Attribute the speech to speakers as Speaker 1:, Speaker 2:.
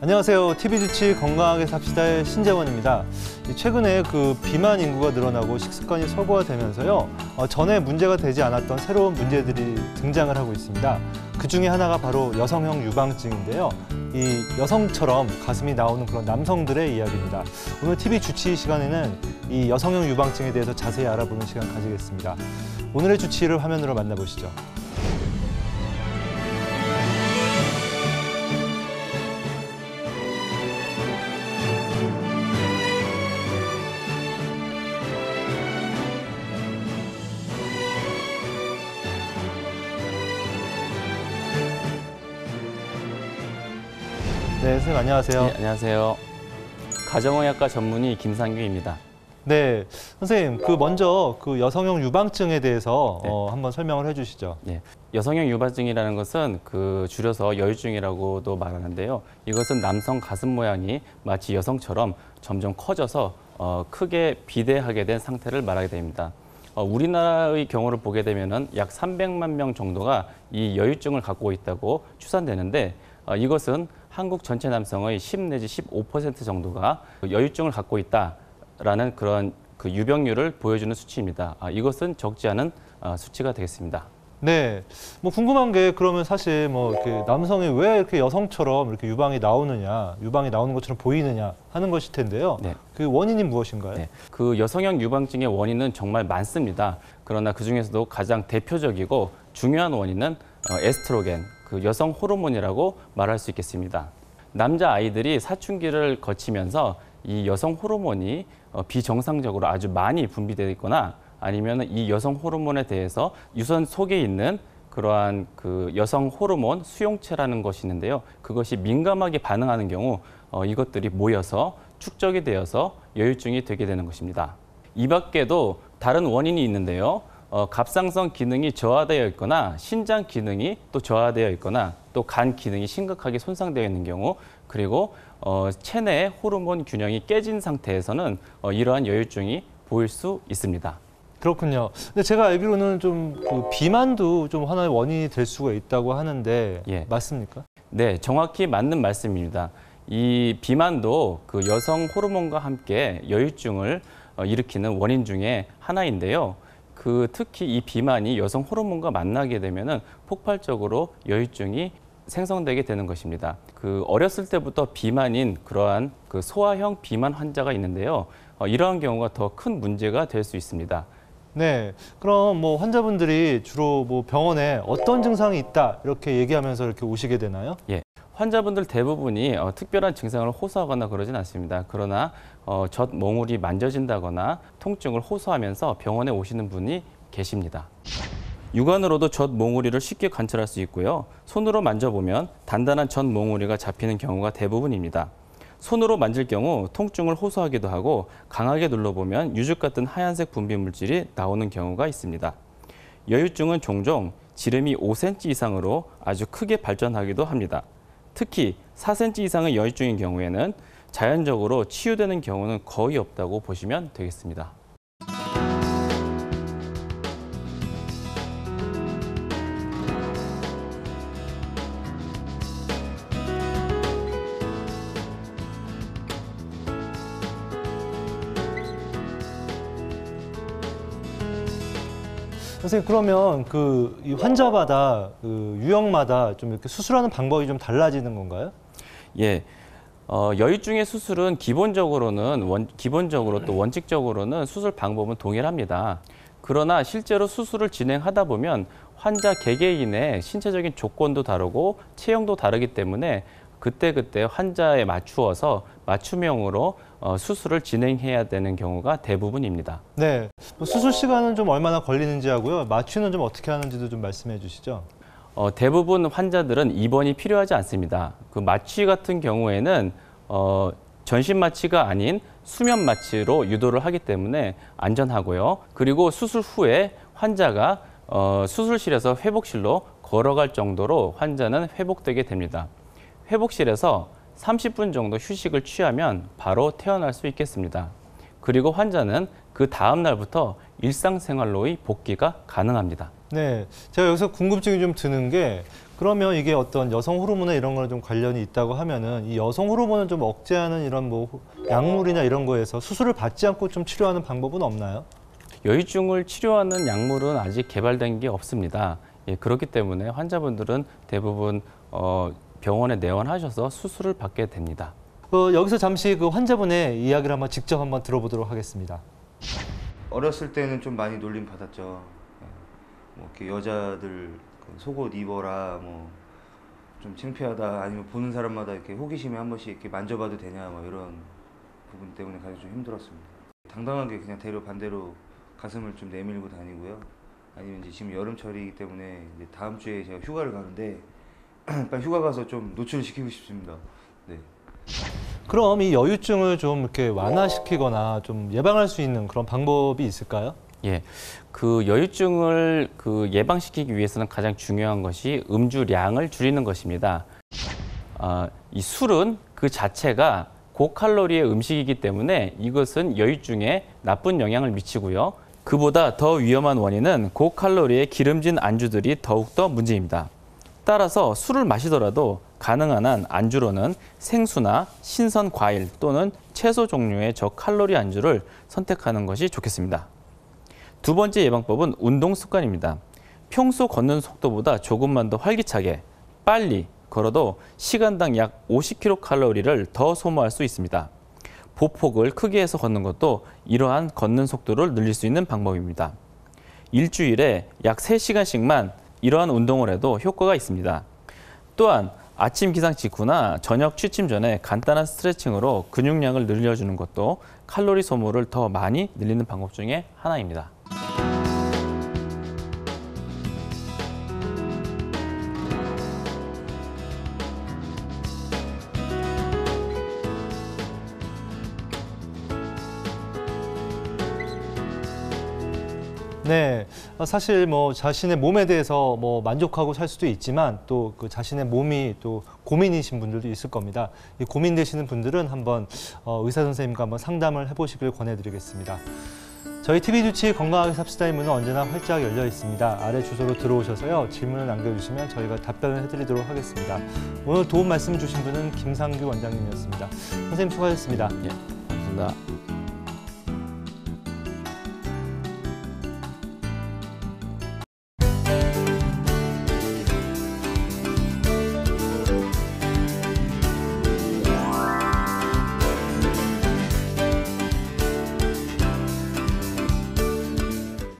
Speaker 1: 안녕하세요. TV주치 건강하게 삽시다의 신재원입니다. 최근에 비만 인구가 늘어나고 식습관이 서구화되면서요. 전에 문제가 되지 않았던 새로운 문제들이 등장을 하고 있습니다. 그 중에 하나가 바로 여성형 유방증인데요. 이 여성처럼 가슴이 나오는 그런 남성들의 이야기입니다. 오늘 TV주치 시간에는 이 여성형 유방증에 대해서 자세히 알아보는 시간 가지겠습니다. 오늘의 주치의를 화면으로 만나보시죠. 네, 선생님 안녕하세요.
Speaker 2: 네, 안녕하세요. 가정의학과 전문의 김상규입니다.
Speaker 1: 네, 선생님 먼저 여성형 유방증에 대해서
Speaker 2: 네.
Speaker 1: 한번 설명을 해주시죠.
Speaker 2: 네, 여성형 유방증이라는 것은 줄여서 여유증이라고도 말하는데요. 이것은 남성 가슴 모양이 마치 여성처럼 점점 커져서 크게 비대하게 된 상태를 말하게 됩니다. 우리나라의 경우를 보게 되면은 약 300만 명 정도가 이 여유증을 갖고 있다고 추산되는데 이것은 한국 전체 남성의 10 내지 15% 정도가 여유증을 갖고 있다라는 그런 유병률을 보여주는 수치입니다. 이것은 적지 않은 수치가 되겠습니다.
Speaker 1: 네, 궁금한 게 그러면 사실 이렇게 남성이 왜 이렇게 여성처럼 이렇게 유방이 나오는 것처럼 보이느냐 하는 것일 텐데요.
Speaker 2: 네.
Speaker 1: 그 원인이 무엇인가요?
Speaker 2: 네. 여성형 유방증의 원인은 정말 많습니다. 그러나 그 중에서도 가장 대표적이고 중요한 원인은 에스트로겐, 여성 호르몬이라고 말할 수 있겠습니다. 남자 아이들이 사춘기를 거치면서 이 여성 호르몬이 비정상적으로 아주 많이 분비되어 있거나 아니면 이 여성 호르몬에 대해서 유선 속에 있는 그러한 여성 호르몬 수용체라는 것이 있는데요. 그것이 민감하게 반응하는 경우 이것들이 모여서 축적이 되어서 여유증이 되게 되는 것입니다. 이 밖에도 다른 원인이 있는데요. 갑상선 기능이 저하되어 있거나 신장 기능이 또 저하되어 있거나 또 간 기능이 심각하게 손상되어 있는 경우 그리고 체내 호르몬 균형이 깨진 상태에서는 이러한 여유증이 보일 수 있습니다.
Speaker 1: 그렇군요. 근데 제가 알기로는 비만도 좀 하나의 원인이 될 수가 있다고 하는데
Speaker 2: 예.
Speaker 1: 맞습니까?
Speaker 2: 네, 정확히 맞는 말씀입니다. 이 비만도 여성 호르몬과 함께 여유증을 일으키는 원인 중에 하나인데요. 특히 이 비만이 여성 호르몬과 만나게 되면은 폭발적으로 여유증이 생성되게 되는 것입니다. 어렸을 때부터 비만인 그러한 소아형 비만 환자가 있는데요. 이러한 경우가 더 큰 문제가 될 수 있습니다.
Speaker 1: 네, 그럼 환자분들이 주로 병원에 어떤 증상이 있다 이렇게 얘기하면서 이렇게 오시게 되나요?
Speaker 2: 예. 환자분들 대부분이 특별한 증상을 호소하거나 그러진 않습니다. 그러나 젖몽울이 만져진다거나 통증을 호소하면서 병원에 오시는 분이 계십니다. 육안으로도 젖몽울이를 쉽게 관찰할 수 있고요. 손으로 만져보면 단단한 젖몽울이가 잡히는 경우가 대부분입니다. 손으로 만질 경우 통증을 호소하기도 하고 강하게 눌러보면 유죽 같은 하얀색 분비 물질이 나오는 경우가 있습니다. 여유증은 종종 지름이 5cm 이상으로 아주 크게 발전하기도 합니다. 특히 4cm 이상의 여유증인 경우에는 자연적으로 치유되는 경우는 거의 없다고 보시면 되겠습니다.
Speaker 1: 선생님 그러면 이 환자마다 유형마다 좀 이렇게 수술하는 방법이 좀 달라지는 건가요?
Speaker 2: 예. 여유증의 수술은 기본적으로 또 원칙적으로는 수술 방법은 동일합니다. 그러나 실제로 수술을 진행하다 보면 환자 개개인의 신체적인 조건도 다르고 체형도 다르기 때문에 그때그때 환자에 맞추어서 맞춤형으로 수술을 진행해야 되는 경우가 대부분입니다.
Speaker 1: 네, 수술 시간은 좀 얼마나 걸리는지 하고요. 마취는 좀 어떻게 하는지도 좀 말씀해 주시죠.
Speaker 2: 대부분 환자들은 입원이 필요하지 않습니다. 마취 같은 경우에는 전신 마취가 아닌 수면 마취로 유도를 하기 때문에 안전하고요. 그리고 수술 후에 환자가 수술실에서 회복실로 걸어갈 정도로 환자는 회복되게 됩니다. 회복실에서 30분 정도 휴식을 취하면 바로 퇴원할 수 있겠습니다. 그리고 환자는 그 다음 날부터 일상생활로의 복귀가 가능합니다.
Speaker 1: 네, 제가 여기서 궁금증이 좀 드는 게 그러면 이게 어떤 여성 호르몬에 이런 거랑 좀 관련이 있다고 하면은 이 여성 호르몬을 좀 억제하는 이런 뭐 약물이나 이런 거에서 수술을 받지 않고 좀 치료하는 방법은 없나요?
Speaker 2: 여유증을 치료하는 약물은 아직 개발된 게 없습니다. 예, 그렇기 때문에 환자분들은 대부분 병원에 내원하셔서 수술을 받게 됩니다.
Speaker 1: 여기서 잠시 그 환자분의 이야기를 직접 한번 들어보도록 하겠습니다.
Speaker 3: 어렸을 때는 좀 많이 놀림 받았죠. 뭐 이렇게 여자들 그 속옷 입어라, 뭐 좀 창피하다, 아니면 보는 사람마다 이렇게 호기심에 한 번씩 이렇게 만져봐도 되냐, 뭐 이런 부분 때문에 가장 좀 힘들었습니다. 당당하게 그냥 대로 반대로 가슴을 좀 내밀고 다니고요. 아니면 이제 지금 여름철이기 때문에 이제 다음 주에 제가 휴가를 가는데 빨리 휴가 가서 좀 노출시키고 싶습니다. 네.
Speaker 1: 그럼 이 여유증을 좀 이렇게 완화시키거나 좀 예방할 수 있는 그런 방법이 있을까요?
Speaker 2: 예, 그 여유증을 예방시키기 위해서는 가장 중요한 것이 음주량을 줄이는 것입니다. 이 술은 그 자체가 고칼로리의 음식이기 때문에 이것은 여유증에 나쁜 영향을 미치고요. 그보다 더 위험한 원인은 고칼로리의 기름진 안주들이 더욱더 문제입니다. 따라서 술을 마시더라도 가능한 한 안주로는 생수나 신선 과일 또는 채소 종류의 저칼로리 안주를 선택하는 것이 좋겠습니다. 두 번째 예방법은 운동 습관입니다. 평소 걷는 속도보다 조금만 더 활기차게 빨리 걸어도 시간당 약 50kcal를 더 소모할 수 있습니다. 보폭을 크게 해서 걷는 것도 이러한 걷는 속도를 늘릴 수 있는 방법입니다. 일주일에 약 3시간씩만 이러한 운동을 해도 효과가 있습니다. 또한 아침 기상 직후나 저녁 취침 전에 간단한 스트레칭으로 근육량을 늘려주는 것도 칼로리 소모를 더 많이 늘리는 방법 중에 하나입니다.
Speaker 1: 네, 사실 뭐 자신의 몸에 대해서 뭐 만족하고 살 수도 있지만 또 그 자신의 몸이 또 고민이신 분들도 있을 겁니다. 이 고민되시는 분들은 한번 의사 선생님과 한번 상담을 해보시길 권해드리겠습니다. 저희 TV주치 건강하게 삽시다의 문은 언제나 활짝 열려 있습니다. 아래 주소로 들어오셔서요 질문을 남겨주시면 저희가 답변을 해드리도록 하겠습니다. 오늘 도움 말씀 주신 분은 김상규 원장님이었습니다. 선생님 수고하셨습니다.
Speaker 2: 예, 고맙습니다.